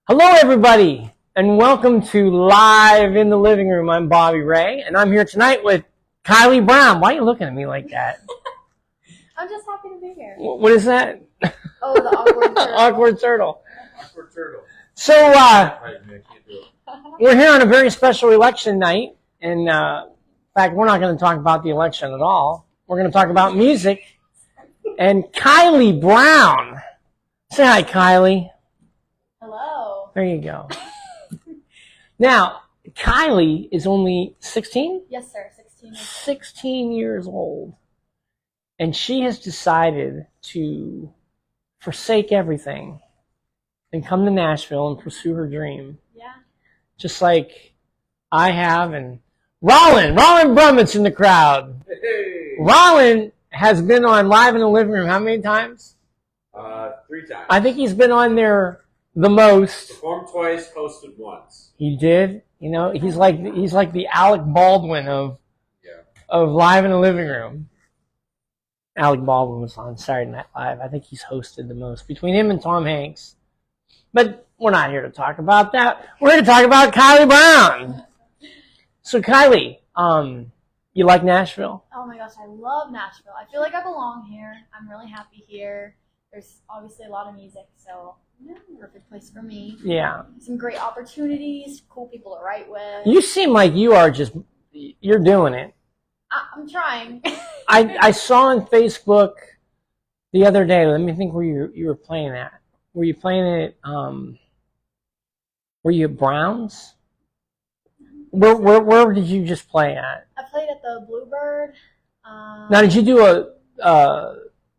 Hello, everybody, and welcome to Live in the Living Room. I'm Bobby Ray, and I'm here tonight with Kylie Brown. Why are you looking at me like that? I'm just happy to be here. What is that? Oh, the awkward turtle. Awkward turtle. Awkward turtle. So, we're here on a very special election night, and in fact, we're not going to talk about the election at all. We're going to talk about music, and Kylie Brown. Say hi, Kylie. Hello. There you go. Now, Kylie is only 16? Yes, sir. 16. 16 years old. And she has decided to forsake everything and come to Nashville and pursue her dream. Yeah. Just like I have. And Rollin Brummett's in the crowd. Hey. Rollin has been on Live in the Living Room how many times? 3 times. I think he's been on there the most. Performed twice, hosted once. He did. You know, he's like the Alec Baldwin of Live in the Living Room. Alec Baldwin was on Saturday Night Live. I think he's hosted the most between him and Tom Hanks. But we're not here to talk about that. We're here to talk about Kylie Brown. So Kylie, you like Nashville? Oh my gosh, I love Nashville. I feel like I belong here. I'm really happy here. There's obviously a lot of music, so perfect place for me. Yeah. Some great opportunities, cool people to write with. You seem like you're doing it. I'm trying. I saw on Facebook the other day, let me think where you were playing at. Were you playing it, were you at Browns? Where did you just play at? I played at the Bluebird. Now, did you do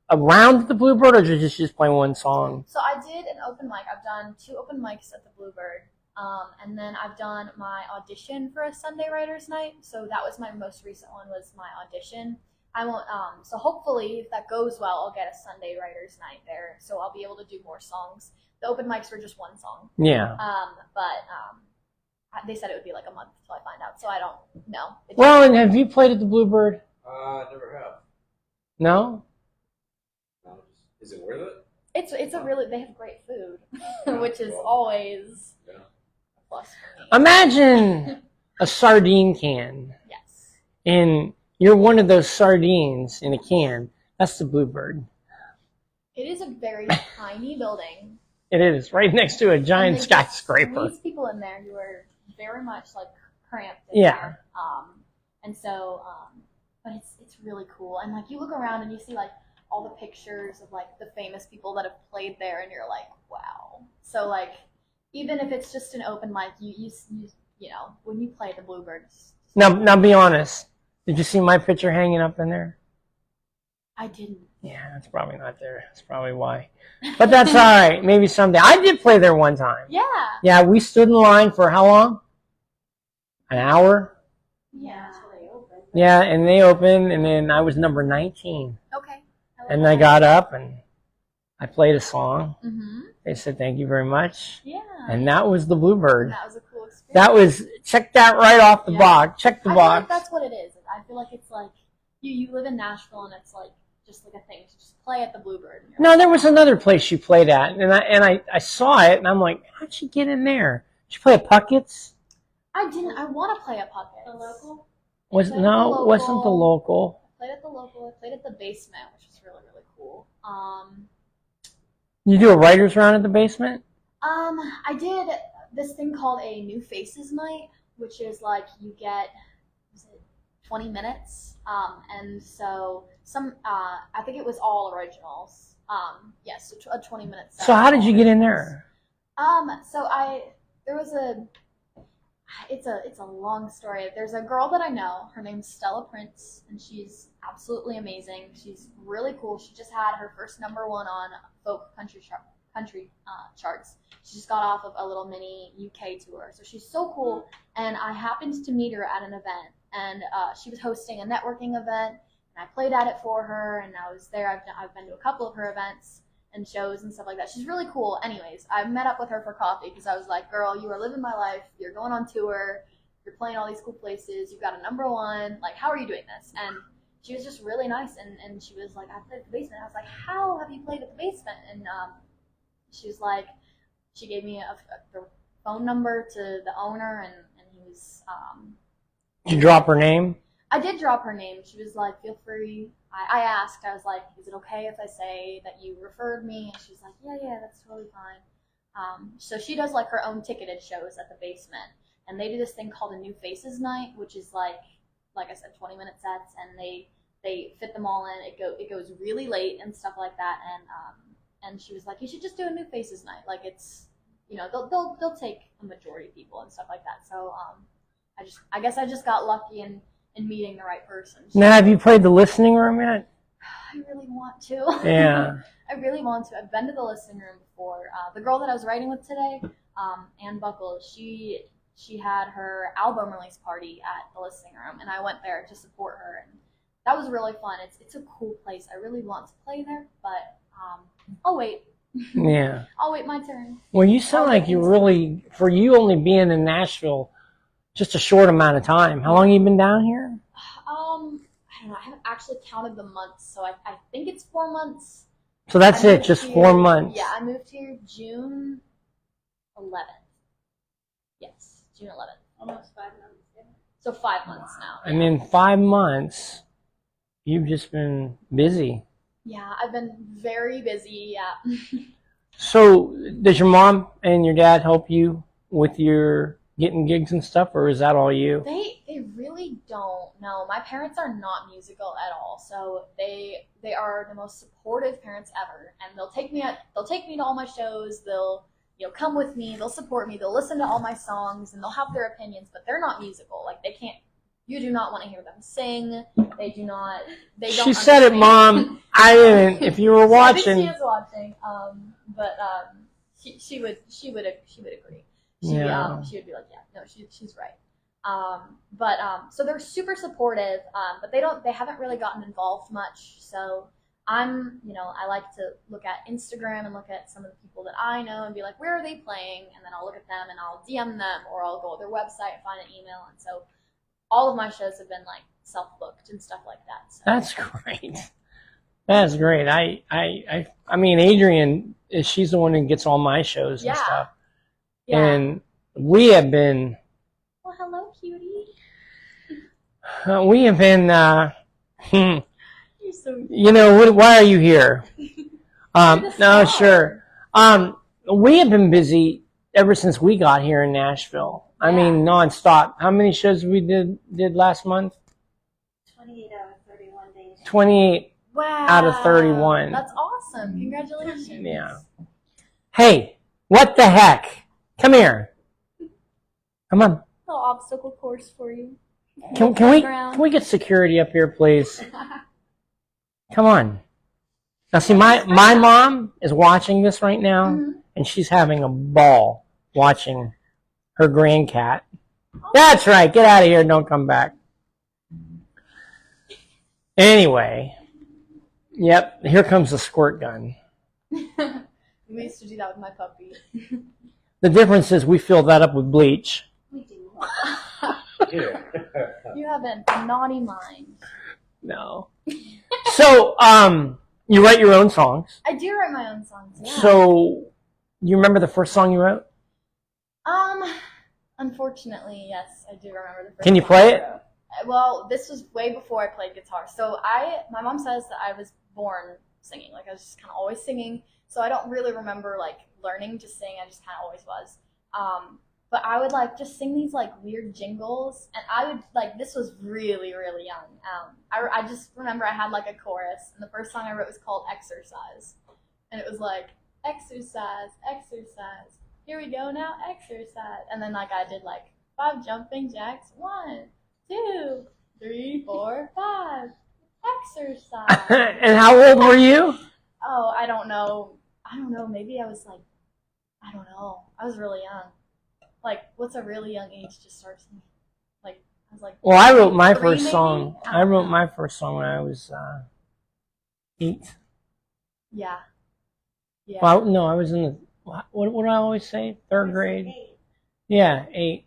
a round at the Bluebird, or did you just play one song? So I did an open mic. I've done 2 open mics at the Bluebird. And then I've done my audition for a Sunday Writers Night. So that was my most recent one, was my audition. I won't, so hopefully if that goes well, I'll get a Sunday Writers Night there. So I'll be able to do more songs. The open mics were just 1 song. Yeah. They said it would be like a month until I find out. So I don't know. Well, and have you played at the Bluebird? Never have. No? No, is it worth it? It's a really, they have great food, which is always a plus for me. Imagine a sardine can. Yes. And you're one of those sardines in a can. That's the Bluebird. It is a very tiny building. It is, right next to a giant skyscraper. These people in there who are very much like cramped in there. But it's really cool. And like you look around and you see like all the pictures of like the famous people that have played there, and you're like, wow. So like even if it's just an open mic, you know, when you play the Bluebirds. Now be honest. Did you see my picture hanging up in there? I didn't. Yeah, that's probably not there. That's probably why. But that's all right. Maybe someday. I did play there one time. Yeah. Yeah, we stood in line for how long? An hour? Yeah. Yeah, and they opened, and then I was number 19. Okay. And I got up, and I played a song. Mm-hmm. They said, thank you very much. Yeah. And that was the Bluebird. That was a cool experience. That was, check that right off the box. Check the I box. feel like that's what it is. I feel like it's like, you live in Nashville, and it's like, just like a thing to just play at the Bluebird. No, there was another place you played at, and I saw it, and I'm like, how'd she get in there? Did you play at Puckett's? I didn't. I want to play at Puckett's. The local? Wasn't the local. I played at the local. I played at the basement, which was really, really cool. You do a writer's round at the basement? I did this thing called a New Faces Night, which is like you get, 20 minutes, and so I think it was all originals. Yes, so a 20-minute set. So how did you get in there? It's a long story. There's a girl that I know. Her name's Stella Prince, and she's absolutely amazing. She's really cool. She just had her first #1 on folk country charts. She just got off of a little mini UK tour, so she's so cool. And I happened to meet her at an event, and she was hosting a networking event, and I played at it for her, and I was there. I've been to a couple of her events and shows and stuff like that. She's really cool. Anyways, I met up with her for coffee because I was like, girl, you are living my life. You're going on tour. You're playing all these cool places. You've got a #1. Like, how are you doing this? And she was just really nice. And she was like, I played at the basement. I was like, how have you played at the basement? And she was like, she gave me the phone number to the owner, and he was. Did you drop her name? I did drop her name. She was like, "Feel free." I asked. I was like, "Is it okay if I say that you referred me?" And she was like, "Yeah, that's totally fine." So she does like her own ticketed shows at the basement, and they do this thing called a New Faces Night, which is like I said, 20-minute sets, and they fit them all in. It goes really late and stuff like that, and she was like, "You should just do a New Faces Night. Like it's, they'll take a majority of people and stuff like that." So I guess I just got lucky in meeting the right person. Now, have you played the listening room yet? I really want to. Yeah. I really want to. I've been to the listening room before. The girl that I was writing with today, Ann Buckles, she had her album release party at the listening room, and I went there to support her, and that was really fun. It's a cool place. I really want to play there, but I'll wait. Yeah. I'll wait my turn. Well, you sound like you really, for you only being in Nashville just a short amount of time. How long have you been down here? I don't know. I haven't actually counted the months, so I think it's 4 months. So that's it, just 4 months. Yeah, I moved here June 11th. Yes, June 11th. Almost 5 months. Yeah. So 5 months now. And in 5 months, you've just been busy. Yeah, I've been very busy. Yeah. So does your mom and your dad help you with your getting gigs and stuff, or is that all you? They really don't. No, my parents are not musical at all. So they are the most supportive parents ever, and they'll take me to all my shows. They'll come with me. They'll support me. They'll listen to all my songs, and they'll have their opinions. But they're not musical. Like they can't. You do not want to hear them sing. They do not. They don't. She said it, Mom. I didn't. If you were watching. I think she is watching. She would agree. She would be like, yeah, no, she's right. So they're super supportive, but they haven't really gotten involved much. So I like to look at Instagram and look at some of the people that I know and be like, where are they playing? And then I'll look at them and I'll DM them, or I'll go to their website and find an email. And so all of my shows have been like self-booked and stuff like that. So. That's great. That's great. I mean, Adrian, she's the one who gets all my shows and stuff. Yeah. And we have been. Well, hello, cutie. We have been. You're so cute. Why are you here? No, sure. We have been busy ever since we got here in Nashville. I mean, nonstop. How many shows we did last month? 28 out of 31 days. 28 wow. out of 31. That's awesome. Congratulations. Yeah. Hey, what the heck? Come here. Come on. Little obstacle course for you. Can we get security up here, please? Come on. Now, see, my mom is watching this right now, and she's having a ball watching her grand cat. That's right. Get out of here and don't come back. Anyway. Yep. Here comes the squirt gun. We used to do that with my puppy. The difference is we fill that up with bleach. We do. You have a naughty mind. No. So, you write your own songs. I do write my own songs, yeah. So, you remember the first song you wrote? Unfortunately, yes, I do remember the first Can you song play I it? wrote. Well, this was way before I played guitar. So my mom says that I was born singing. Like, I was just kind of always singing. So I don't really remember, like, learning to sing. I just kind of always was. But I would, like, just sing these, like, weird jingles. And I would, like, this was really, really young. I just remember I had, like, a chorus. And the first song I wrote was called Exercise. And it was like, exercise, exercise. Here we go now, exercise. And then, like, I did, like, 5 jumping jacks. 1, 2, 3, 4, 5. Exercise. And how old were you? Oh, I don't know. Maybe I was, like, I don't know. I was really young. Like, what's a really young age to start singing? Like, I was like. Well, I wrote my 3 first maybe? song. I wrote my first song when I was 8. Yeah. Yeah. Well, no, I was in the, what do I always say? 3rd grade? 8. Yeah, 8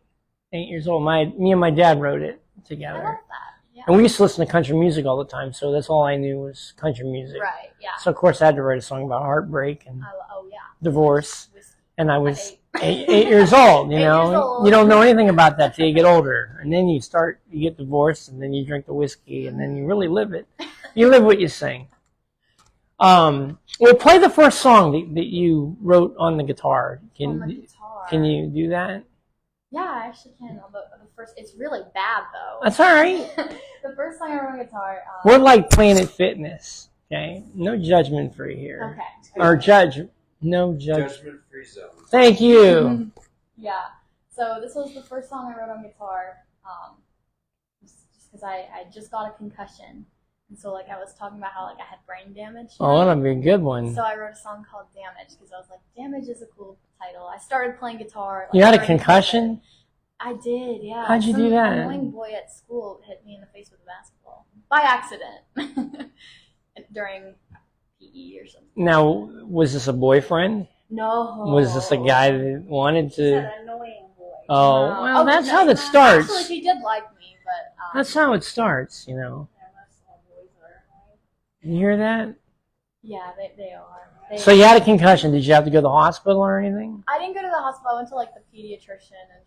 years old. Me and my dad wrote it I together. love that. Yeah. And we used to listen to country music all the time, so that's all I knew was country music. Right, yeah. So, of course, I had to write a song about heartbreak and Oh, yeah. divorce. Whiskey. and I was At 8 years old. You 8 know, years old. you don't know anything about that till you get older, and then you get divorced, and then you drink the whiskey, and then you really live it. You live what you sing. Well, play the first song that you wrote on the guitar. On the guitar. Can you do that? Yeah, I actually can. On the first, it's really bad though. That's all right. The first song I wrote on guitar. We're like Planet Fitness. Okay, no judgment free here. Okay. Or no judge. Judgment free zone. Thank you. Yeah. So this was the first song I wrote on guitar. Just because I just got a concussion, and so like I was talking about how like I had brain damage. Oh, that'll be a good one. So I wrote a song called Damage because I was like, Damage is a cool title. I started playing guitar. You had a concussion? I did, yeah. How'd you do that? An annoying boy at school hit me in the face with a basketball by accident during PE or something. Now, was this a boyfriend? No. Was this a guy that wanted It's to? an annoying boy. Oh, No. well, Oh, that's no, how it starts. Actually, he did like me, but That's how it starts, you know. Yeah, most all boys are annoying. You hear that? yeah, they are. So you had a concussion. Did you have to go to the hospital or anything? I didn't go to the hospital. I went to like the pediatrician, and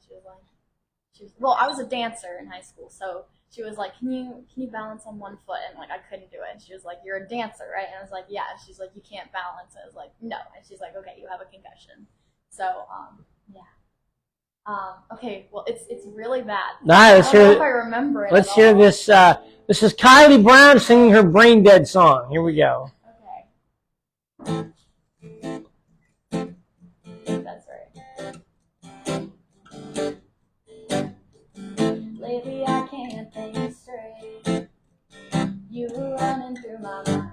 well, I was a dancer in high school, so she was like, "Can you balance on one foot?" And like I couldn't do it. And she was like, "You're a dancer, right?" And I was like, "Yeah." And she's like, "You can't balance." And I was like, "No." And she's like, "Okay, you have a concussion." So yeah. Okay, well it's really bad. All right, let's I don't know hear. if I remember it. Let's at hear all. this. This is Kylie Brown singing her Brain Dead song. Here we go. Okay. That's right. Lately I can't think straight. You were running through my mind.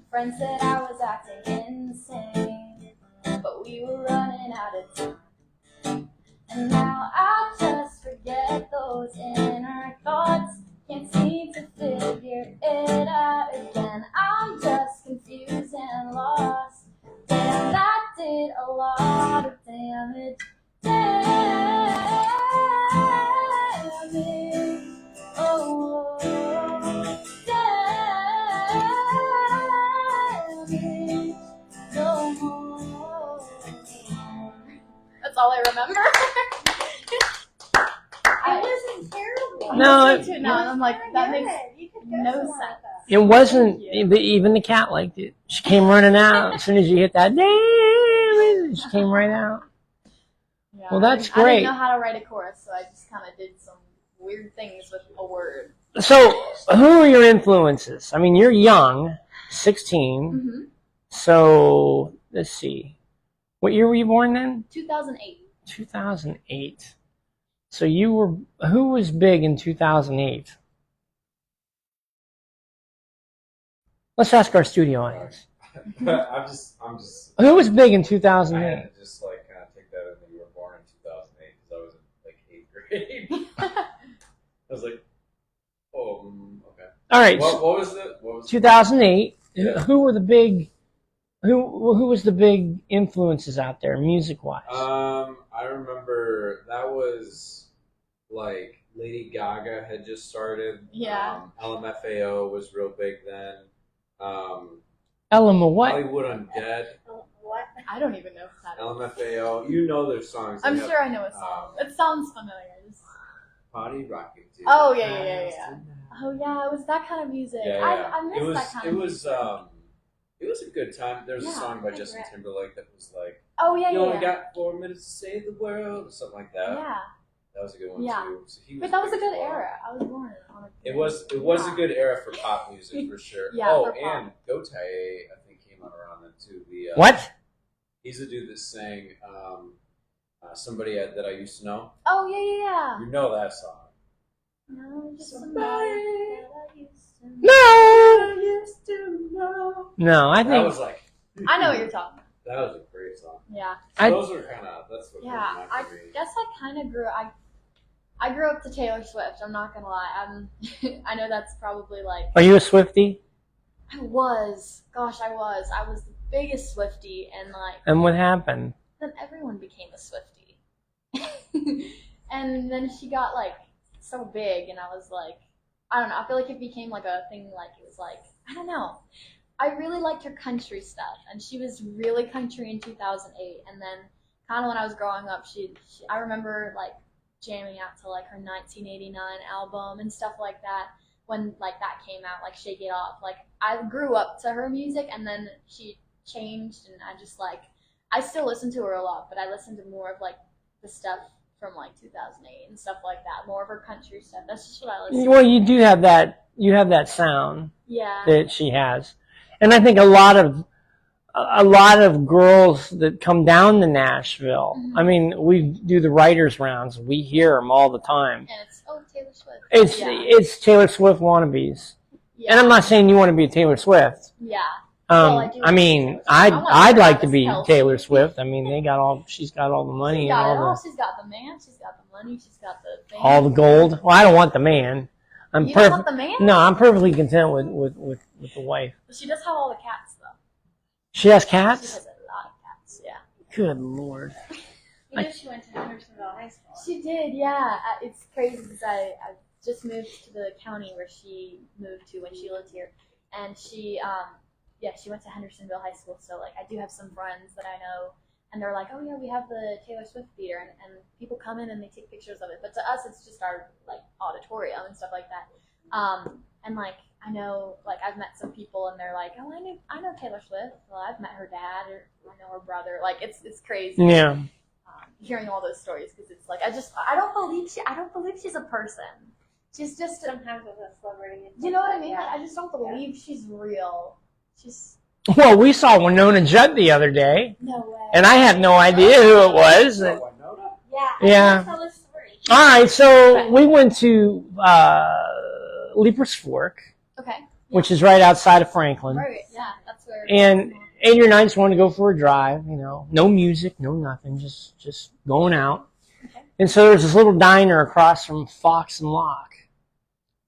Friends said I was acting insane, but we were running out of time. And now I just forget those inner thoughts. Can't seem to figure it out again. I'm just confused and lost. Damn, that did a lot of damage. Damage. Oh, damage. No more. That's all I remember. I wasn't terrible. No, Me too. No, and I'm like, that makes You could go no somewhere sense. like that. It wasn't. Thank you. Even the cat liked it. She came running out as soon as you hit that. Damn! She came right out. Yeah, Well, that's I great. didn't know how to write a chorus, so I just kind of did some weird things with a word. So, who are your influences? I mean, you're young, 16. Mm-hmm. So, let's see. What year were you born then? 2008. 2008. So who was big in 2008? Let's ask our studio audience. I'm just. Who was big in I 2008? had to just like kind of take that as that you were born in 2008 because I was in like 8th grade. I was like, oh, okay. All right, What was it? What was 2008. Yeah. Who were the big? Who was the big influences out there, music wise? I remember that was like Lady Gaga had just started. Yeah. LMFAO was real big then. Elma, what? Hollywood Undead. Oh, what? I don't even know if that is. LMFAO. You know their songs. I'm They have, sure I know a song. It sounds familiar. Party Rocking. Too. Oh, yeah. Oh, yeah, it was that kind of music. Yeah, I missed that kind of music. It was a good time. There's a Yeah, song by I Justin agree. Timberlake that was like, Oh, yeah, "You only yeah. got 4 minutes to save the world," or something like that. Yeah. That was a good one Yeah. too. So he But that was a big good as well. era. I was born on a It was Yeah. a good era for pop music for sure. Yeah, oh, for pop. and Gotaye I think came out around then too. The What? He's the dude that sang "Somebody That I Used to Know." Oh, yeah. You know that song. No, just Somebody somebody that I used to know. No. I used to know. No, I That think was like. I know what you're talking about. That was a great song. Yeah. Those are kind of that's what. Yeah, comes to I mind for me. guess I kind of grew. I grew up to Taylor Swift. I'm not gonna lie. I know that's probably like. Are you a Swiftie? I was. Gosh, I was. I was the biggest Swiftie, and like And what happened? then everyone became a Swiftie. And then she got like so big, and I was like, I don't know. I feel like it became like a thing. Like it was like I don't know. I really liked her country stuff, and she was really country in 2008. And then, kind of when I was growing up, I remember like jamming out to like her 1989 album and stuff like that. When like that came out, like Shake It Off, like I grew up to her music, and then she changed, and I still listen to her a lot, but I listen to more of like the stuff from like 2008 and stuff like that, more of her country stuff. That's just what I listen to. Well, you do have that. You have that sound Yeah. that she has, and I think a lot of girls that come down to Nashville. Mhm. I mean, we do the writers rounds. We hear them all the time. And it's Taylor Swift. It's Taylor Swift wannabes, Yeah. and I'm not saying you want to be Taylor Swift. Yeah. Well, I do I mean, like Taylor Swift. I wanna I'd be like to Travis be Kelce. Taylor Swift. I mean, she's got all the money She's and got all it all. the She's got the man. She's got the money. She's got the fame. all the gold. Well, I don't want the man. You don't want the man? No, I'm perfectly content with the wife. But she does have all the cats, though. She has She cats? has a lot of cats, yeah. Good Lord. You know she went to Hendersonville High School. She did, yeah. It's crazy because I just moved to the county where she moved to when she lived here. And she went to Hendersonville High School. So, like, I do have some friends that I know. And they're like, oh, yeah, we have the Taylor Swift theater. And people come in and they take pictures of it. But to us, it's just our, like, auditorium and stuff like that. And, like, I know, like, I've met some people and they're like, oh, I know Taylor Swift. Well, I've met her dad or I know her brother. Like, it's crazy. Yeah. Hearing all those stories because it's like I don't believe she's a person. She's just Sometimes with a celebrity. you know what I mean? Yeah. Like, I just don't believe she's real. She's Well, we saw Winona Judd the other day, no way. and I had no idea who it was. Oh, Winona? Yeah. Yeah. Tell the story. All right, so we went to Leaper's Fork, Okay. which is right outside of Franklin. Right. Yeah. That's where. And Adrian and I just wanted to go for a drive, no music, no nothing, just going out. Okay. And so there's this little diner across from Fox and Lock.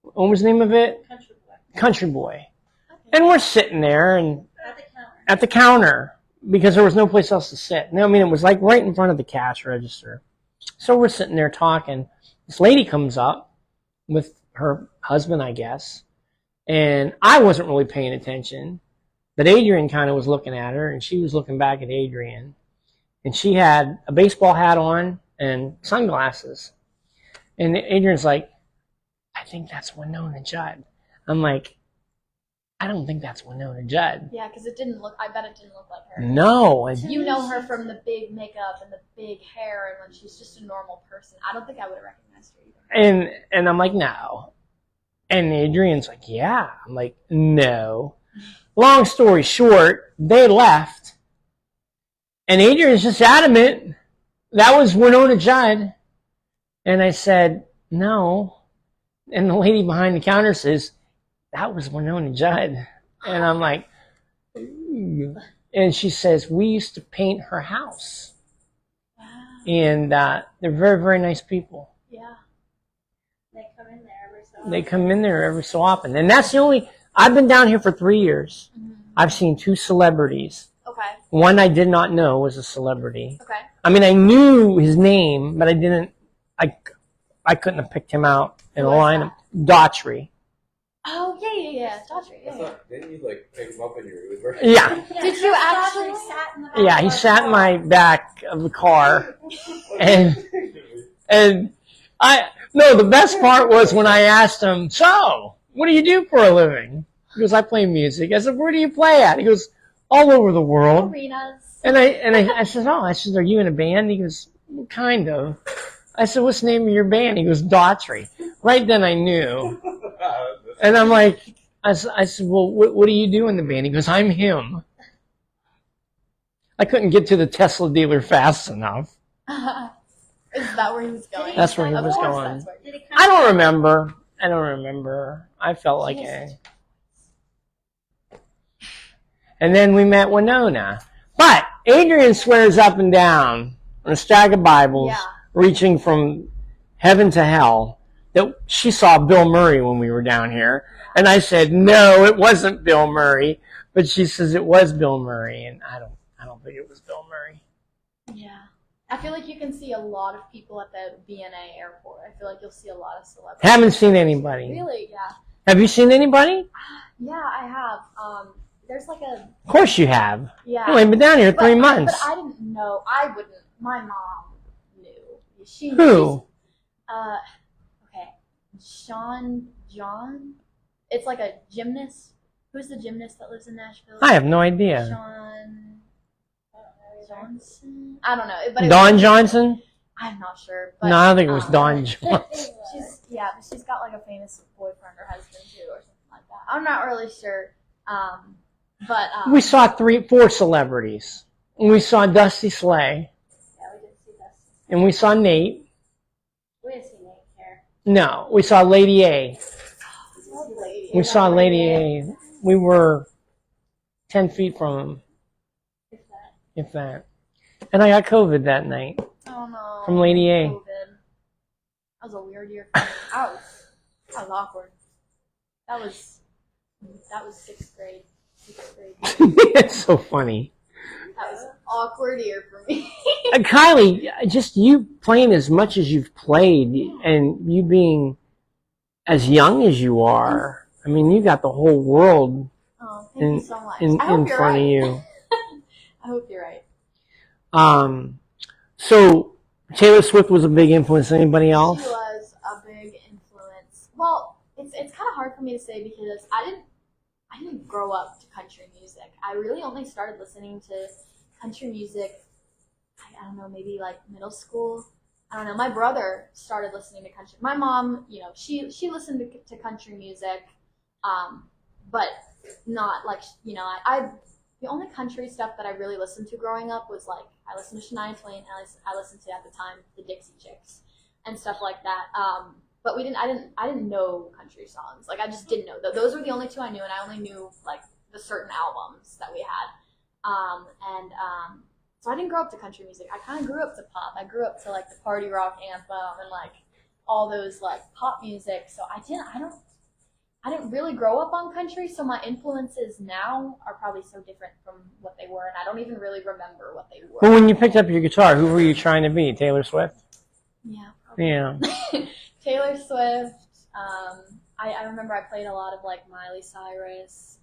What was the name of it? Country boy. Country Boy. Okay. And we're sitting there and At the counter. at the counter because there was no place else to sit. I mean, it was like right in front of the cash register. So we're sitting there talking. This lady comes up with her husband, I guess, and I wasn't really paying attention. But Adrian kind of was looking at her, and she was looking back at Adrian. And she had a baseball hat on and sunglasses. And Adrian's like, I think that's Winona Judd. I'm like, I don't think that's Winona Judd. Yeah, because it didn't look. I bet it didn't look like her. No. And You know her from the big makeup and the big hair, and when she's just a normal person. I don't think I would have recognized her either. And I'm like, no. And Adrian's like, yeah. I'm like, no. Long story short, they left. And Adrian's just adamant that was Winona Judd. And I said, no. And the lady behind the counter says, that was Winona Judd. And I'm like, ooh. And she says, we used to paint her house. Wow. And they're very, very nice people. Yeah. They come in there every so often. They come in there every so often. And that's the only, I've been down here for 3 years. Mm-hmm. I've seen 2 celebrities. Okay. One I did not know was a celebrity. Okay. I mean, I knew his name, but I couldn't have picked him out in a Who was lineup. Daughtry. Oh yeah. Daughtry. I Yeah. thought, didn't you like pick him up in your Uber? Yeah. Did you actually? Daughtry sat in the back Yeah, of he our sat in car. my back of the car. And the best part was when I asked him, so, what do you do for a living? He goes, I play music. I said, where do you play at? He goes, all over the world. Arenas. And I said, are you in a band? He goes, well, kind of. I said, what's the name of your band? He goes, Daughtry. Right then I knew. And I'm like, I said, well, what do you do in the band? He goes, I'm him. I couldn't get to the Tesla dealer fast enough. Is that where he was going? That's where he Of was course going. that's where- Did it come I don't remember. I felt like Jesus. And then we met Winona. But Adrian swears up and down on a stack of Bibles, Yeah. reaching from heaven to hell, that she saw Bill Murray when we were down here. And I said, no, it wasn't Bill Murray. But she says it was Bill Murray, and I don't think it was Bill Murray. Yeah. I feel like you can see a lot of people at the BNA airport. I feel like you'll see a lot of celebrities. Haven't seen anybody. Really? Yeah. Have you seen anybody? Yeah, I have. there's like a Of course you have. yeah. I've only been down here 3 months. But I didn't know. I wouldn't. My mom knew. She Who? Okay, John. It's like a gymnast. Who's the gymnast that lives in Nashville? I have no idea. Sean Johnson. I don't know. But Dawn Johnson? I'm not sure. But, No, I don't think it was Dawn Johnson. She's got like a famous boyfriend or husband too, or something like that. I'm not really sure. We saw 4 celebrities. We saw Dusty Slay. Yeah, we did see this. And we saw Nate. We didn't see Nate here. No, we saw Lady A. Lady. We saw Lady A. We were 10 feet from him, if that. And I got COVID that night Oh no. from Lady A. COVID. That was a weird year for me. That was awkward. That was 6th grade. 6th grade. It's so funny. That was an awkward year for me. Kylie, just you playing as much as you've played and you being as young as you are, I mean, you got the whole world Oh, thank you so much. in I hope you're front right. of you. I hope you're right. So Taylor Swift was a big influence. Anybody else? She was a big influence. Well, it's kind of hard for me to say because I didn't grow up to country music. I really only started listening to country music, I don't know, maybe like middle school. I don't know. My brother started listening to country. My mom, she listened to country music, but not like, I the only country stuff that I really listened to growing up was like I listened to Shania Twain, and I listened to at the time the Dixie Chicks and stuff like that. But I didn't know country songs. Like I just didn't know. Those were the only 2 I knew, and I only knew like the certain albums that we had. So I didn't grow up to country music. I kind of grew up to pop. I grew up to like the party rock anthem and like all those like pop music. So I didn't really grow up on country. So my influences now are probably so different from what they were, and I don't even really remember what they were. Well, when you picked up your guitar, who were you trying to be? Taylor Swift? Yeah. Probably. Yeah. Taylor Swift. I remember I played a lot of like Miley Cyrus.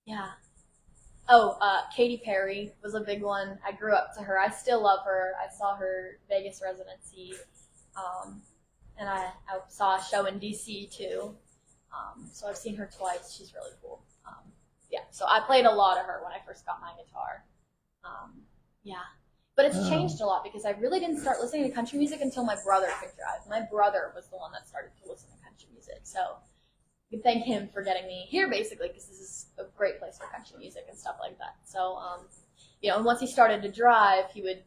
Yeah. Oh, Katy Perry was a big one. I grew up to her. I still love her. I saw her Vegas residency, and I saw a show in DC too. So I've seen her twice. She's really cool. So I played a lot of her when I first got my guitar. But it's changed a lot because I really didn't start listening to country music until my brother could drive. My brother was the one that started to listen to country music. So you can thank him for getting me here, basically, because this is a great place for country music and stuff like that. So, and once he started to drive, he would,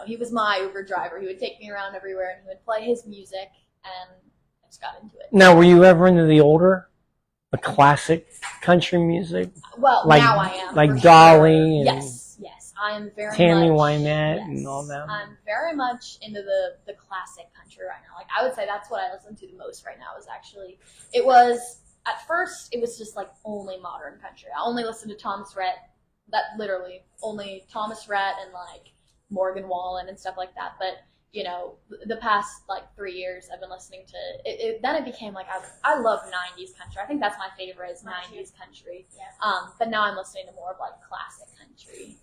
he was my Uber driver. He would take me around everywhere, and he would play his music, and I just got into it. Now, were you ever into the classic country music? Well, now I am. Like for Dolly sure. and Yes. I am very Tammy much, Wynette yes, and all that. I'm very much into the classic country right now. Like I would say that's what I listen to the most right now. At first it was just like only modern country. I only listened to Thomas Rhett. That literally only Thomas Rhett and like Morgan Wallen and stuff like that. But the past like 3 years I've been listening to it. Then it became like I love 90s country. I think that's my favorite is 90s country. Yeah. But now I'm listening to more of like classic country.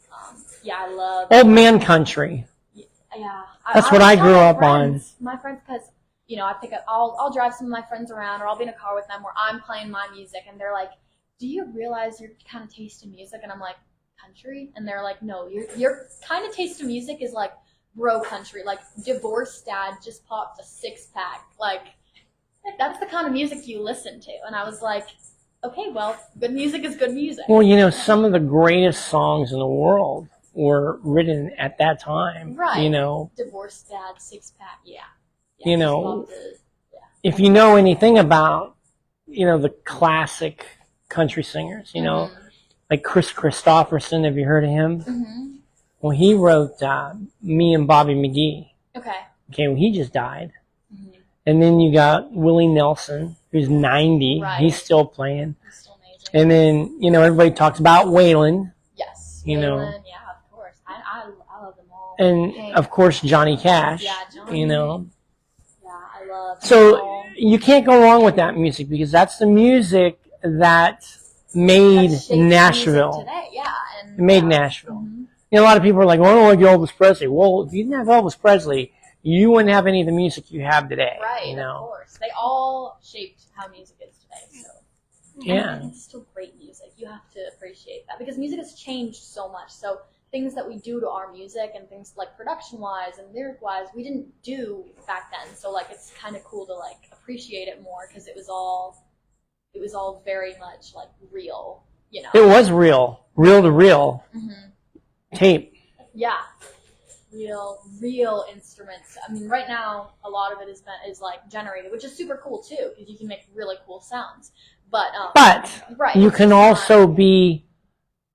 I love Old man country. Yeah, That's what I grew up on. My friends, because I pick up. I'll drive some of my friends around, or I'll be in a car with them where I'm playing my music, and they're like, "Do you realize your kind of taste in music?" And I'm like, "Country," and they're like, "No, your kind of taste in music is like bro country, like divorced dad just popped a 6-pack, like that's the kind of music you listen to." And I was like, "Okay, well, good music is good music." Well, some of the greatest songs in the world were written at that time. Right. Divorced dad, 6-pack, yeah. If you know anything about, the classic country singers, like Chris Christopherson, have you heard of him? Mm-hmm. Well, he wrote Me and Bobby McGee. Okay, well, he just died. Mm-hmm. And then you got Willie Nelson, who's 90. Right. He's still playing. He's still amazing. And then, everybody talks about Waylon. Yes. Waylon, yeah, of course. I love them all. And, of course, Johnny Cash. Yeah, Johnny. Yeah, I love them So all. you can't go wrong with that music because that's the music that made That shaped music Nashville. today. Yeah, and It made Nashville. Mhm. You know, a lot of people are like, well, I don't like Elvis Presley. Well, if you didn't have Elvis Presley, you wouldn't have any of the music you have today. Right, You of know? course. They all shaped how music is today. So Yeah. and it's still great music. You have to appreciate that because music has changed so much. So things that we do to our music and things like production-wise and lyric-wise, we didn't do back then. So like it's kind of cool to like appreciate it more because it was all very much like real, you know. It was real to real Mhm. tape. Yeah, real instruments. I mean, right now a lot of it is like generated, which is super cool too because you can make really cool sounds. But right, you it's can just also not- be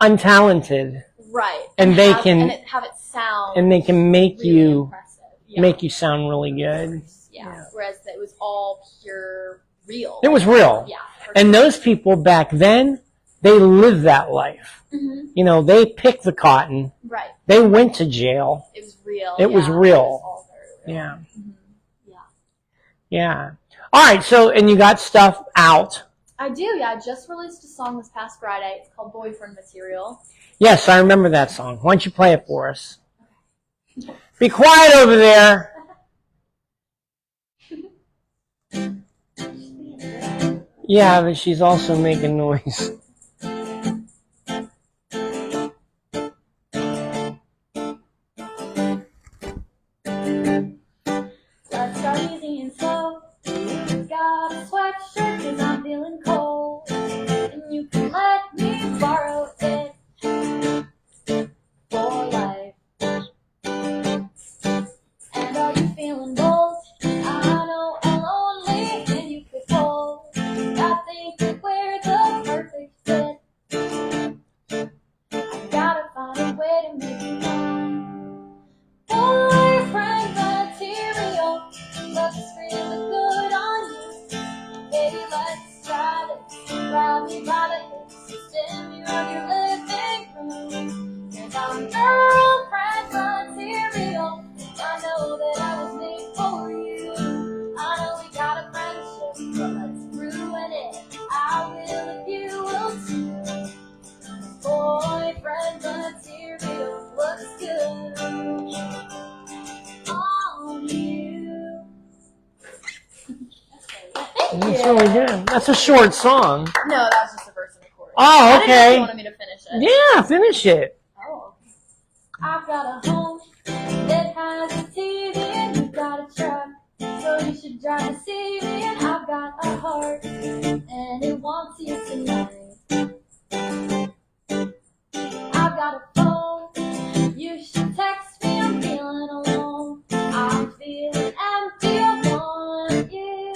untalented, right, and they can have it sound and they can make really you impressive. Yeah. make you sound really good. Yeah. Whereas it was all pure real. It was real. Yeah. And those people back then, they lived that life. Mhm. You know, they picked the cotton. Right. They went to jail. It was real. It was real. It was all very real. Yeah. Mhm. Yeah. Yeah. All right. So, and you got stuff out. I do. Yeah. I just released a song this past Friday. It's called Boyfriend Material. Yes, I remember that song. Why don't you play it for us? Be quiet over there. Yeah, but she's also making noise. Let's start easy and slow. Got a sweatshirt 'cause I'm feeling cold. And you can let me borrow it for life. And are you feeling bold? I know I'm lonely and you could hold. I think that we're the perfect fit. I gotta find a way to make you mine. Boyfriend material looks really good on you. Baby, let's try this. Grab me by the hips, spin me around your living room. 'Cause I'm girlfriend material. I know that I was made for you. I know we got a friendship, but let's ruin it. I will if you will too. Boyfriend material looks good on you. Thank That's you. really good. That's a short song. No, that was just a verse and a chorus. Oh, I didn't know if okay. you wanted me to finish it. Yeah, finish it. Oh. I've got a home that has a TV and you've got a truck. So you should drive to see me and I've got a heart and it wants you tonight. I've got a phone, you should text me, I'm feeling alone. I'm feeling empty, I want you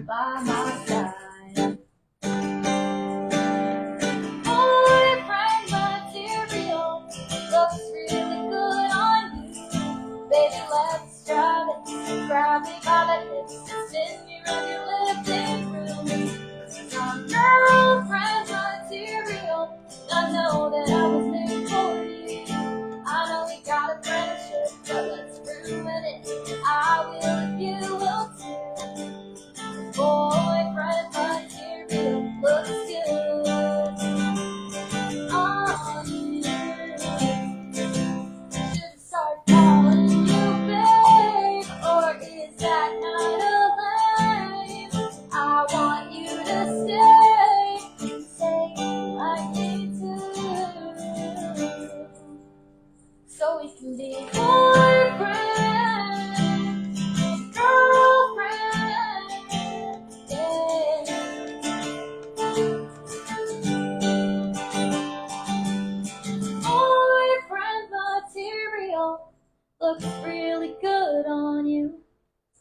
by my side. Boyfriend material looks really good on you. Baby, let's try this. Grab me by the hips and spin me around your living room. I'm girlfriend material. I know that I was made for you. I know we got a friendship, but let's ruin it. I will if you will too. Boyfriend material looks good on you. Should start calling you babe, or is that kind of lame? I want you to stay like me too, so we can be boyfriend, girlfriend, yeah. Boyfriend material looks really good on you.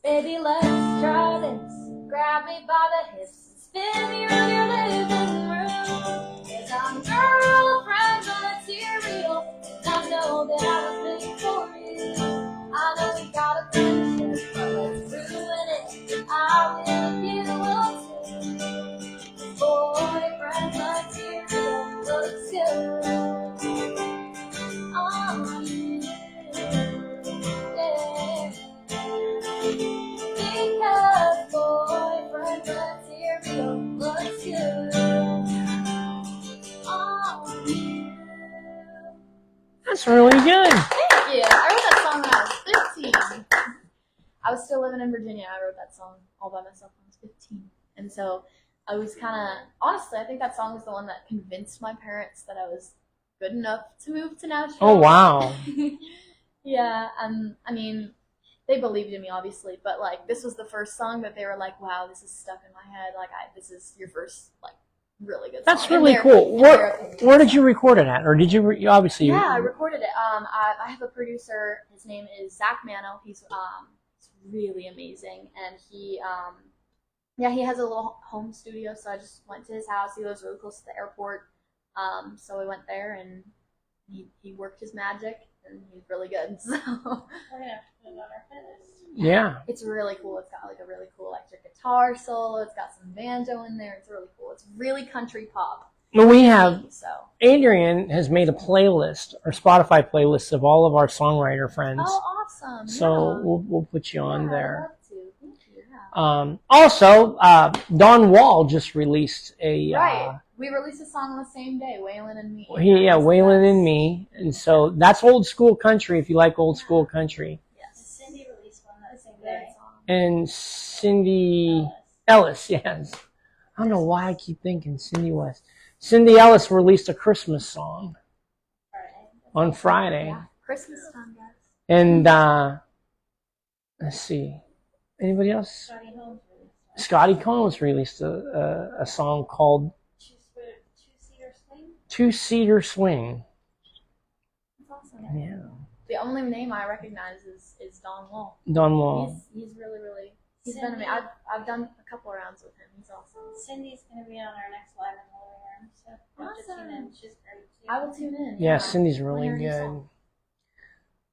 Baby, let's try this. Grab me by the hips and spin me around your living room. 'Cause I'm girlfriend material. I know that I was made for you. I know we got a friendship, but let's ruin it. I will if you will too. Boyfriend material looks good on you. Yeah. Because boyfriend material looks good good. Thank you. I wrote that song when I was 15. I was still living in Virginia. I wrote that song all by myself when I was 15. And so I was kind of, honestly, I think that song was the one that convinced my parents that I was good enough to move to Nashville. Oh, wow. Yeah, I mean, they believed in me, obviously, but, like, this was the first song that they were like, wow, this is stuck in my head. Like, this is your first, like, really good song. That's really cool. Where did you record it at? Or did you obviously... Yeah, I recorded it. I have a producer. His name is Zach Mano. He's really amazing. And he has a little home studio, so I just went to his house. He lives really close to the airport. So we went there, and he worked his magic, and he's really good. So We're gonna put it on our playlist. Yeah. it's really cool. It's got like a really cool electric guitar solo. It's got some banjo in there. It's really cool. It's really country pop. Well, we have... So. Adrian has made a playlist, or Spotify playlist, of all of our songwriter friends. Oh, awesome. So yeah. we'll put you on there. I'd love to. Thank you. Yeah. Also, Don Wall just released a... Right. We released a song on the same day, Waylon and Me. Waylon and Me. And so that's old school country if you like old school country. Yes. Cindy released one that same day. And Cindy Ellis, yes. I don't know why I keep thinking Cindy West. Cindy Ellis released a Christmas song on Friday. Yeah. Christmas time, guys. And let's see. Anybody else? Scotty Combs released a song called Two-seater swing. Two-Seater Swing. That's awesome. Yeah. The only name I recognize is Don Wall. Don Wall. He's really, really... He's been amazing. I've done a couple of rounds with him. He's awesome. Cindy's gonna be on our next live in the living room, so we'll have to tune in. She's great too. I will tune in. Yeah, Cindy's really When you're good.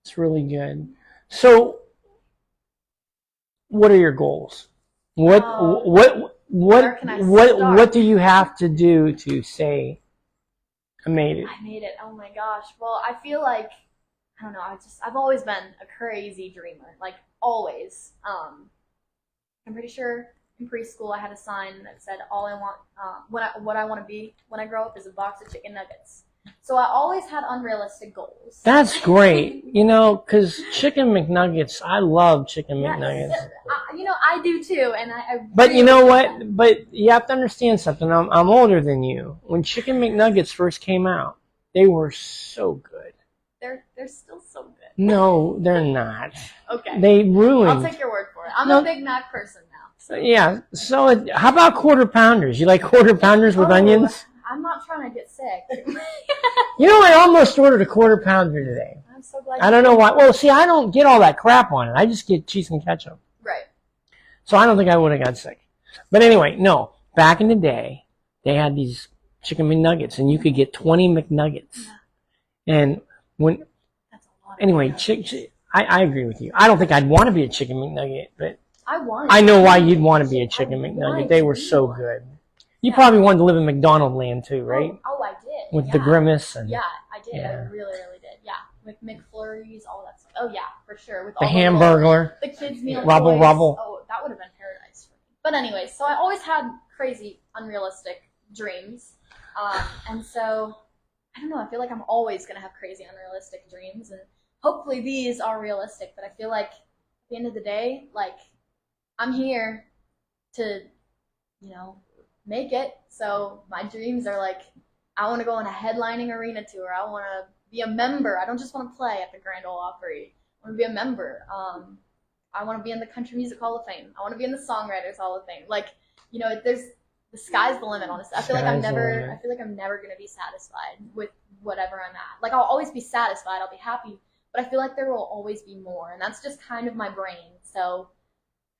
It's really good. So, what are your goals? What where can I start? what do you have to do to say I made it? I made it. Oh my gosh. Well, I feel like I don't know. I've always been a crazy dreamer. Like always. I'm pretty sure in preschool I had a sign that said all I want what I want to be when I grow up is a box of chicken nuggets. So I always had unrealistic goals. That's great. You know, because chicken McNuggets, I love chicken McNuggets. I do too, and I But really you know want what? them. But you have to understand something. I'm older than you. When chicken McNuggets first came out, they were so good. They're still so good. No, they're not. Okay. They ruined. I'll take your word for it. I'm No. a Big Mac person now. So. Yeah. So how about quarter pounders? You like quarter pounders with onions? I'm not trying to get sick. You know, I almost ordered a quarter pounder today. I'm so glad. I don't know why. Well, see, I don't get all that crap on it. I just get cheese and ketchup. Right. So I don't think I would have got sick. But anyway, no. Back in the day, they had these chicken McNuggets, and you could get 20 McNuggets. Yeah. And when That's a lot. anyway, I agree with you. I don't think I'd want to be a chicken McNugget, but I know why you'd want to be a chicken I McNugget. wanted They to were be so one. good. You Yeah. probably wanted to live in McDonald land too, right? Oh, I did. With the Yeah. grimace and Yeah, I did. Yeah. I really, really did. Yeah, with McFlurries, all that stuff. Oh yeah, for sure. With the all Hamburglar. the kids' meal Rubble, toys. rubble. Oh, that would have been paradise for me. But anyways, so I always had crazy, unrealistic dreams, and so I don't know. I feel like I'm always gonna have crazy, unrealistic dreams, and hopefully these are realistic. But I feel like at the end of the day, like I'm here to, make it. So my dreams are like, I want to go on a headlining arena tour. I want to be a member. I don't just want to play at the Grand Ole Opry. I want to be a member. I want to be in the Country Music Hall of Fame. I want to be in the Songwriters Hall of Fame. Like, there's the sky's the limit. Honestly, I feel like I'm never gonna be satisfied with whatever I'm at. Like, I'll always be satisfied. I'll be happy, but I feel like there will always be more, and that's just kind of my brain. So.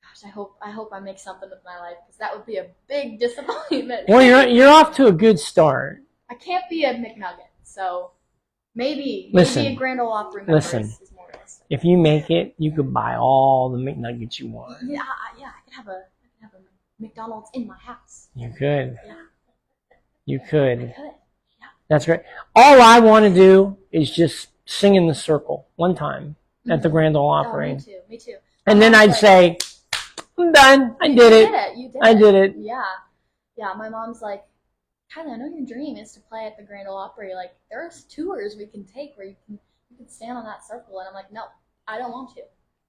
Gosh, I hope I make something with my life, because that would be a big disappointment. Well, you're off to a good start. I can't be a McNugget, so maybe Listen. a Grand Ole Opry member Listen. is more realistic. If you make it, you could buy all the McNuggets you want. Yeah, I could have a McDonald's in my house. You could. Yeah. You could. I could. That's great. All I want to do is just sing in the circle one time at the Grand Ole Oh, Opry. me too. And then I'd say, I'm done. I did it. You did I did it. Yeah. Yeah, my mom's like, Kylie, I know your dream is to play at the Grand Ole Opry. Like, there's tours we can take where you could stand on that circle. And I'm like, no, I don't want to.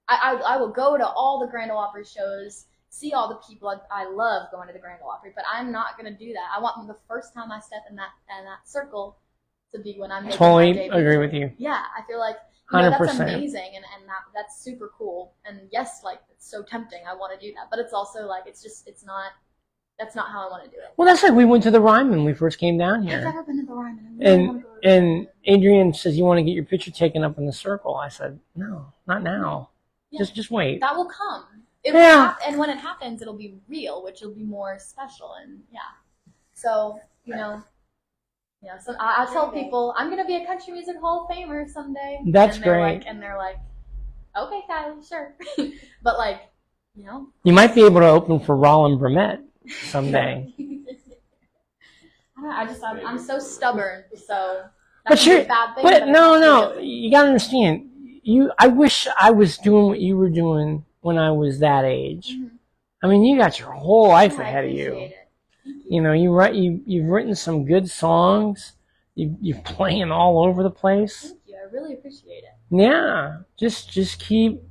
I will go to all the Grand Ole Opry shows, see all the people. I love going to the Grand Ole Opry, but I'm not going to do that. I want the first time I step in that circle to be when I'm making my Totally debut. agree with you. Yeah, I feel like that's 100%. amazing, and that's super cool. And yes, like it's so tempting. I want to do that, but it's also like it's not. That's not how I want to do it. Well, that's like we went to the Ryman when we first came down I've here. never been to the Ryman. I really want to go to the And Ryman. Adrian says, you want to get your picture taken up in the circle. I said, no, not now. Yeah. Just wait. That will come. And when it happens, it'll be real, which will be more special. And yeah, so so I tell people I'm gonna be a country music Hall of Famer someday. That's and they're great. Like, and they're like, okay, Kylie, sure, but like, you might be able to open for Roland Burnett someday. I don't know. I'm so stubborn. So But a bad thing. but no, you gotta understand. I wish I was doing what you were doing when I was that age. Mm-hmm. I mean, you got your whole life ahead of you. It. You've written some good songs. You're playing all over the place. Thank you. I really appreciate it. Yeah, just keep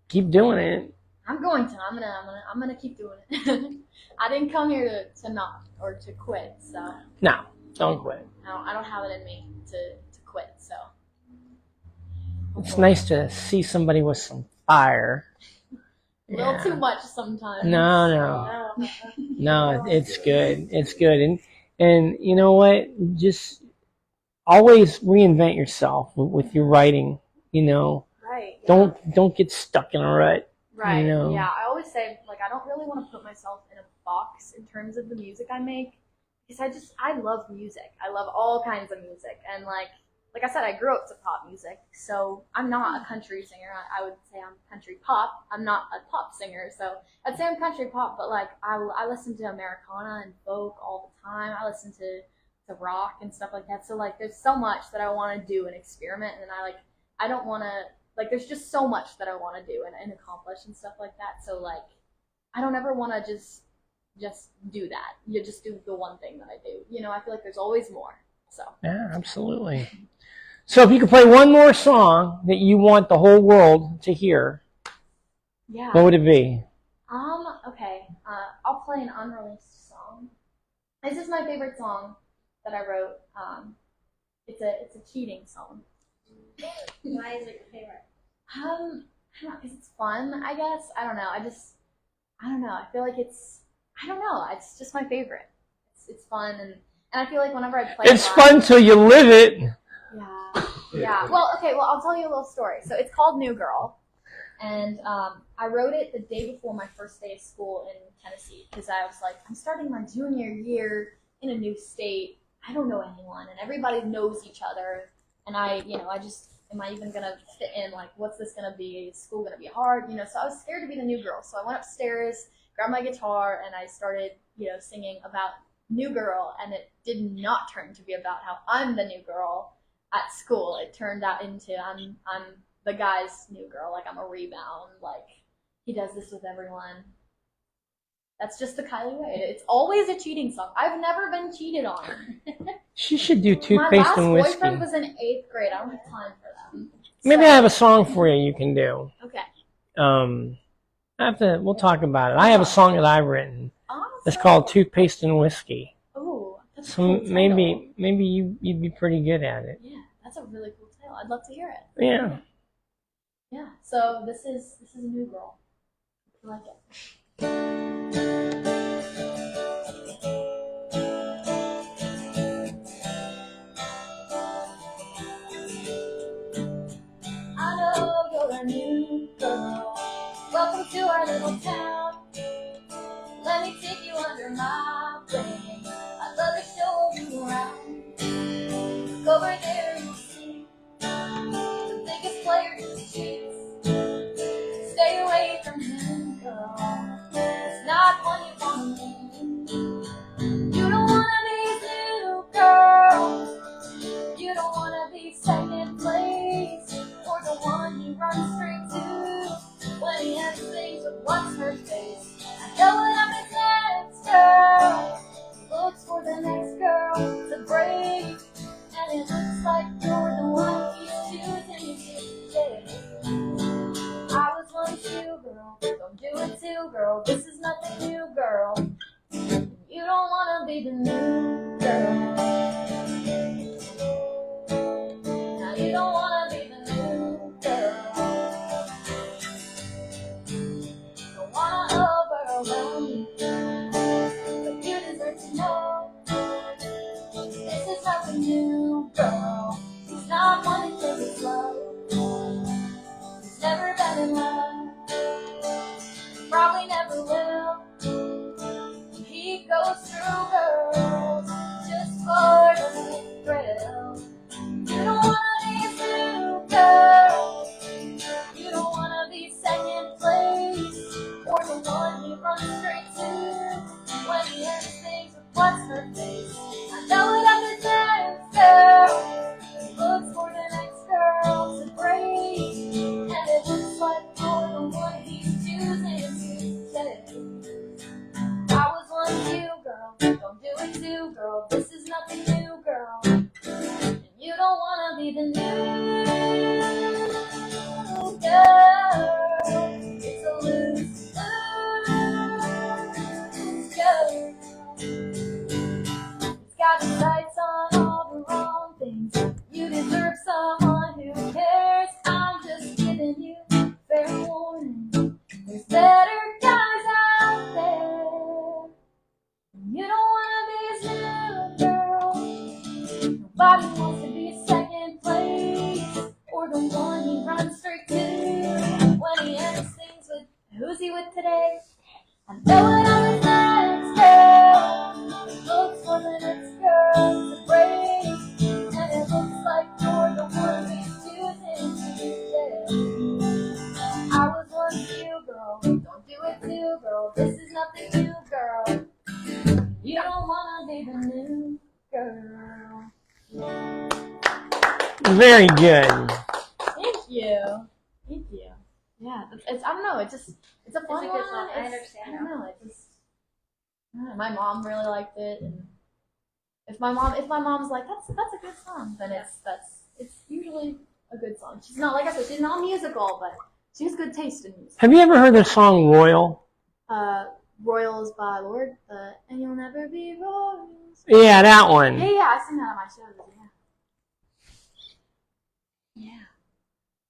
doing it. I'm going to. I'm gonna keep doing it. I didn't come here to not or to quit. So No, don't quit. I don't have it in me to quit. So It's nice to see somebody with some fire. a little too much sometimes. No, it's good. It's good. And you know what? Just always reinvent yourself with your writing. Right. Yeah. Don't get stuck in a rut. Right. Yeah. I always say like I don't really want to put myself in a box in terms of the music I make because I love music. I love all kinds of music, and like I said, I grew up to pop music, so I'm not a country singer. I would say I'm country pop. I'm not a pop singer, so I'd say I'm country pop, but like I listen to Americana and folk all the time. I listen to rock and stuff like that. So like there's so much that I want to do and experiment, and I don't want to like there's just so much that I want to do and accomplish and stuff like that. So like I don't ever want to just do that. You just do the one thing that I do. I feel like there's always more. So Yeah, absolutely. So if you could play one more song that you want the whole world to hear, yeah. what would it be? Okay. I'll play an unreleased song. This is my favorite song that I wrote. It's a cheating song. Why is it your favorite? I don't know, because it's fun, I guess. I don't know. I don't know. I feel like it's just my favorite. It's fun, and I feel like whenever I play It's live, fun till you live it. Yeah. Well, okay. Well, I'll tell you a little story. So it's called New Girl, and I wrote it the day before my first day of school in Tennessee because I was like, I'm starting my junior year in a new state. I don't know anyone, and everybody knows each other. And am I even gonna fit in? Like, what's this gonna be? Is school gonna be hard? So I was scared to be the new girl. So I went upstairs, grabbed my guitar, and I started, singing about New Girl. And it did not turn to be about how I'm the new girl at school. It turned out into I'm the guy's new girl. Like I'm a rebound. Like he does this with everyone. That's just the Kylie way. It's always a cheating song. I've never been cheated on. She should do My Toothpaste last and Whiskey. boyfriend was in 8th grade. I don't have time for them. Maybe I have a song for you can do. Okay. We'll talk about it. I have a song that I've written. Awesome. It's called Toothpaste and Whiskey. Ooh, that's a So cool title. maybe you'd be pretty good at it. Yeah, that's a really cool title. I'd love to hear it. Yeah. Yeah. So this is a New Girl. I like it. I know you're a new girl. Welcome to our little town. Let me take you under my wing. I'd love to show you around. Look over there, you'll see the biggest player in the streets. Stay away from him, girl. It's not one you want to win. You don't want to be his little girl. You don't want to be second place, or the one he runs straight to when he has things with what's her You don't wanna be the new girl. Don't wanna overwhelm you, but you deserve to know this is nothing new, girl. He's not one to take it slow. He's never been in love, probably never will. He goes through girls just for the thrill. You don't wanna be a new girl. You don't wanna be second place, or the one he runs straight to when he ends things with what's her face. I know it understands, girl. He looks for the next girl to break, and it looks like you're the one he's choosing to take. I was once you, girl. Don't do it too, girl. This is nothing new, girl. And you don't wanna be the new girl. It's a lose, lose girl. It's got its sights on all the wrong things. You deserve someone who cares. I'm just giving you fair warning. There's better guys out there. You don't wanna be his new girl. Nobody wants to be second place, or the one he runs straight to when he ends things with who's he with today. I know it understands, girl. He looks for the next girl to break, and it looks like you're the one he's choosing today. I was once you, girl. Don't do it too, girl. This is nothing new, girl. You don't wanna be the new girl. Very good. Thank you. Thank you. Yeah, it's I don't know. It's a fun It's a good one. song. I It's- understand. I don't know. I don't know, my mom really liked it, and if my mom's like that's a good song, then it's usually a good song. She's not, like I said, she's not musical, but she has good taste in music. Have you ever heard the song Royal? Royals by Lord, and you'll never be royals. Yeah, that one. Yeah, I sing that on my shows. Yeah.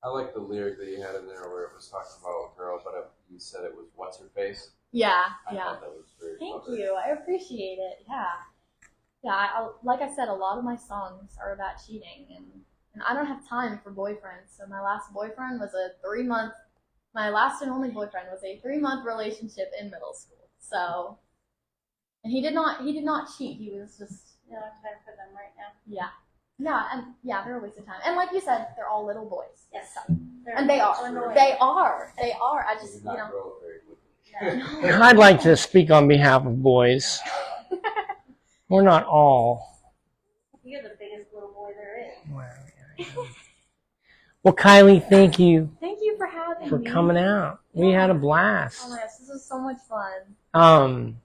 I like the lyric that you had in there where it was talking about a girl, but you said it was what's her face. Yeah. I thought that was very Thank clever. you. I appreciate it. Yeah. Yeah. Like I said, a lot of my songs are about cheating, and I don't have time for boyfriends. So my last boyfriend was a 3-month. My last and only boyfriend was a 3-month relationship in middle school. So, and he did not cheat. He was just No time for them right now. they're a waste of time. And like you said, they're all little boys. Yes. So, and they are. annoying. They are. I You just did not grow up very quickly. No. I'd like to speak on behalf of boys. We're not all. You're the biggest little boy there is. Well, Kylie, thank you Thank you for having for me. coming out. We had a blast. Oh my gosh, this was so much fun.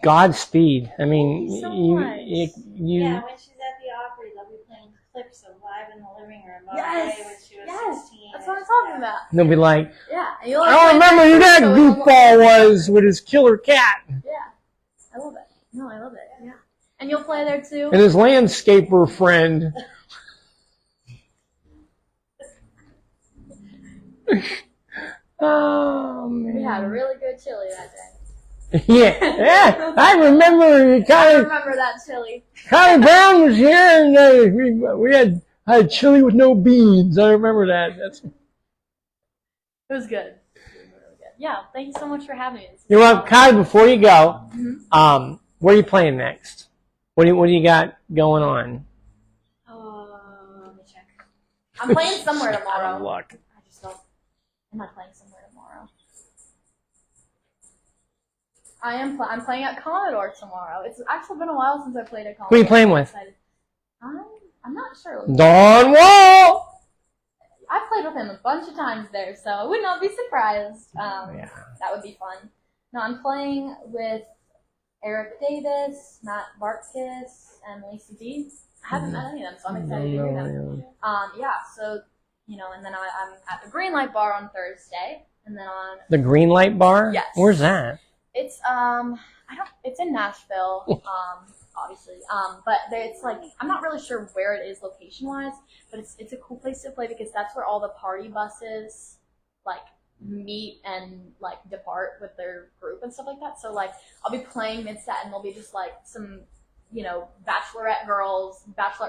Godspeed. I mean, Thank you so you, much. Yeah, when she's at the Opry, they'll be playing clips of Live in the Living Room. Yes. When she was Yes. 16. That's what I'm talking about. they'll be like, Yeah. And you'll I don't remember who that goofball was with his killer cat Yeah. I love it. No, I love it. Yeah. And you'll play there too. and his landscaper friend. Oh man. We had a really good chili that day. Yeah, I remember I Kylie remember that chili. Brown was here, and we had chili with no beans. I remember that. It was good. Yeah. Thank you so much for having me. You're welcome, Kylie. Before you go, Mhm. what are you playing next? What do you got going on? Let me check. I'm playing somewhere Out of tomorrow. luck. I just don't. Am I playing somewhere tomorrow? I'm playing at Commodore tomorrow. It's actually been a while since I played at Commodore. Who are you playing with? I'm not sure. Don Wall. I've played with him a bunch of times there, so I would not be surprised. Yeah. That would be fun. No, I'm playing with Eric Davis, Matt Bartkis, and Lacey B. I haven't met any of them, so I'm excited to hear them. So, and then I'm at the Green Light Bar on Thursday, and then on The Green Light Bar. Yes. Where's that? it's it's in Nashville. obviously. But it's like I'm not really sure where it is location wise, but it's a cool place to play because that's where all the party buses like meet and like depart with their group and stuff like that. So like I'll be playing mid set and there'll be just like some bachelorette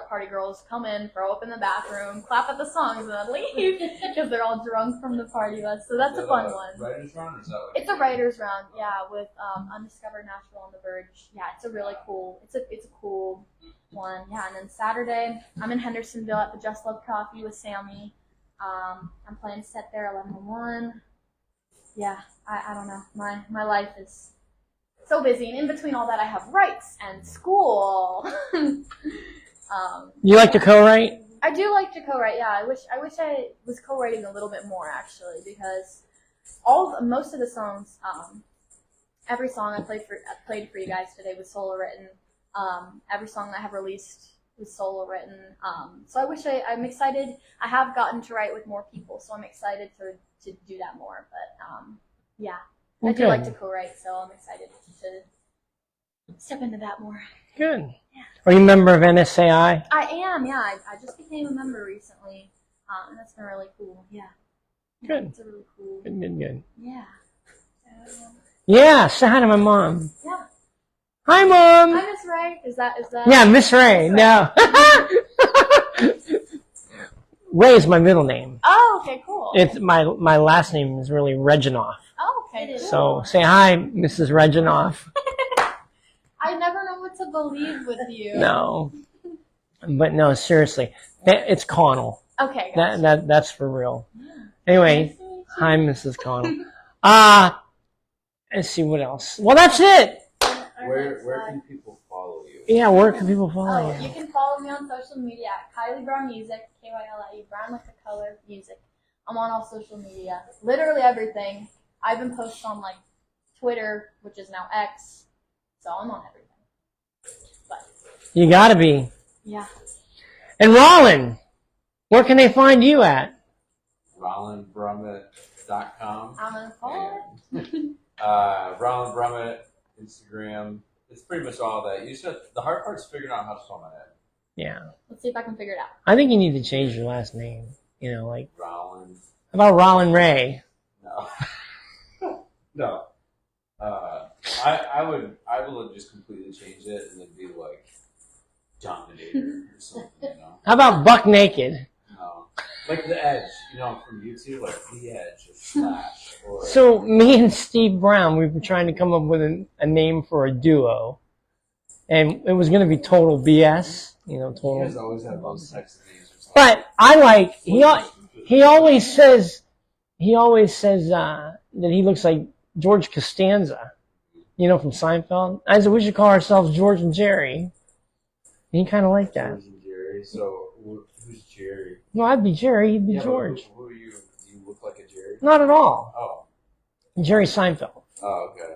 party girls come in, throw up in the bathroom, clap at the songs, and then leave because they're all drunk from the party bus. So that's a fun one. Writers round, or is that what It's a writers round, yeah, with Undiscovered Nashville on the Verge. Yeah, it's a really cool. It's a cool one. Yeah, and then Saturday I'm in Hendersonville at the Just Love Coffee with Sammy. I'm playing set there 11-1. Yeah, I don't know. My life is so busy, and in between all that, I have rights and school. You like to co-write? I do like to co-write. Yeah, I wish I was co-writing a little bit more actually, because most of the songs, every song I played for you guys today was solo written. Every song I have released was solo written. So I'm excited. I have gotten to write with more people, so I'm excited to do that more. But yeah. I do like to co-write, so I'm excited to step into that more. Good. Yeah. Are you a member of NSAI? I am, yeah. I just became a member recently, and that's been really cool. Yeah. Good. It's a really cool. Good. Yeah. Yeah. Say hi to my mom. Yeah. Hi, Mom. Hi, Miss Ray. Is that? Yeah, Miss Ray. No. Ray is my middle name. Oh, okay, cool. It's my last name is really Reginoff. Oh, okay. So say hi, Mrs. Reginoff. I never know what to believe with you. No, but no, seriously, it's Connell. Okay. Gotcha. That's for real. Yeah. Anyway, hi, Mrs. Connell. Let's see what else. Well, that's it. Where can people follow you? Yeah, where can people follow you? You can follow me on social media at Kylie Brown Music, Kylie Brown like the color music. I'm on all social media, literally everything. I even post on like Twitter, which is now X, so I'm on everything. But you gotta be. Yeah. And Rollin, where can they find you at? RollinBrummett.com. I'm gonna follow it. Rollin Brummett, Instagram. It's pretty much all that. The hard part's figuring out how to spell my name. Yeah. Let's see if I can figure it out. I think you need to change your last name. You know, like Rollin. How about Rollin Ray? No. No. I will just completely change it and then be like Dominator or something, you know. How about Buck Naked? No. Like The Edge, you know, from YouTube, like The Edge or Slash. Or So me and Steve Brown, we've been trying to come up with a name for a duo, and it was going to be Total BS. You know, you Total. guys always have those types of names or something. But I like he always says that he looks like George Costanza, you know, from Seinfeld. I said we should call ourselves George and Jerry. And he kind of liked that. George and Jerry. So who's Jerry? No, I'd be Jerry. He'd be Yeah, George. Who are you? Do you look like a Jerry? Not at all. Oh. Jerry Seinfeld. Oh, okay.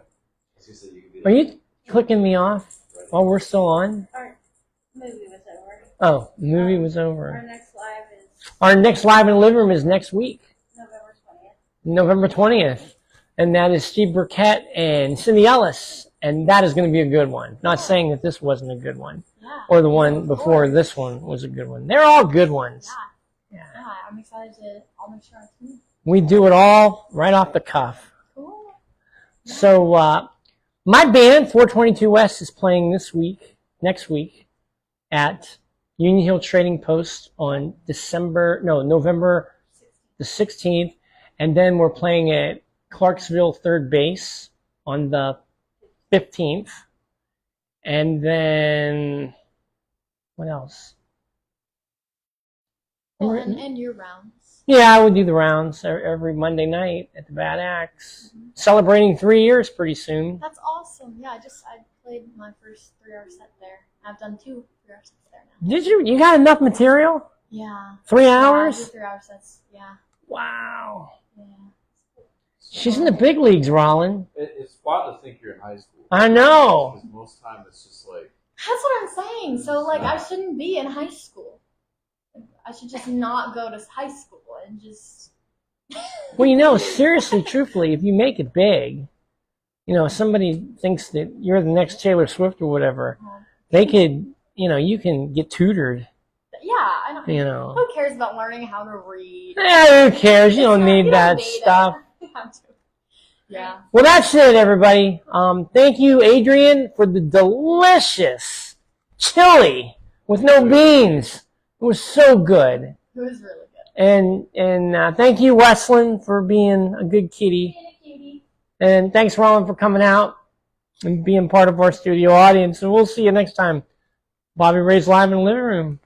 You said you could be Are you clicking me off while we're still on? Our movie was over. Oh, the movie was Our over. next live is Our next live in the living room is next week, November 20th. November 20th. And that is Steve Burkett and Cindy Ellis. And that is going to be a good one. Not saying that this wasn't a good one. Yeah. Or the one before this one was a good one. They're all good ones. Yeah. I'm excited I'll make sure I tune. We do it all right off the cuff. Cool. So, my band, 422 West, is playing next week, at Union Hill Trading Post on November the 16th. And then we're playing at Clarksville Third Base on the 15th. And then, what else? Well, and your rounds. Yeah, I would do the rounds every Monday night at the Bad Axe. Mm-hmm. Celebrating 3 years pretty soon. That's awesome. Yeah, I played my first 3-hour set there. I've done 2 3-hour sets there now. Did you? You got enough material? Yeah. 3 hours? Yeah, I do 3-hour sets. Yeah. Wow. Yeah. She's in the big leagues, Rollin. It's wild to think you're in high school. I know. Because most time it's just like. That's what I'm saying. So, like, I shouldn't be in high school. I should just not go to high school and just... Well, you know, seriously, truthfully, if you make it big, you know, somebody thinks that you're the next Taylor Swift or whatever, They could, you can get tutored, Yeah, I don't. know. Who cares about learning how to read? Who cares? You don't need You that need it. stuff. You have to. Yeah. Well, that's it, everybody. Thank you, Adrian, for the delicious chili with no beans. It was so good. It was really good. And thank you, Wesleyan, for being a good kitty. Being a cutie. And thanks, Roland, for coming out and being part of our studio audience. And we'll see you next time. Bobby Ray's live in the living room.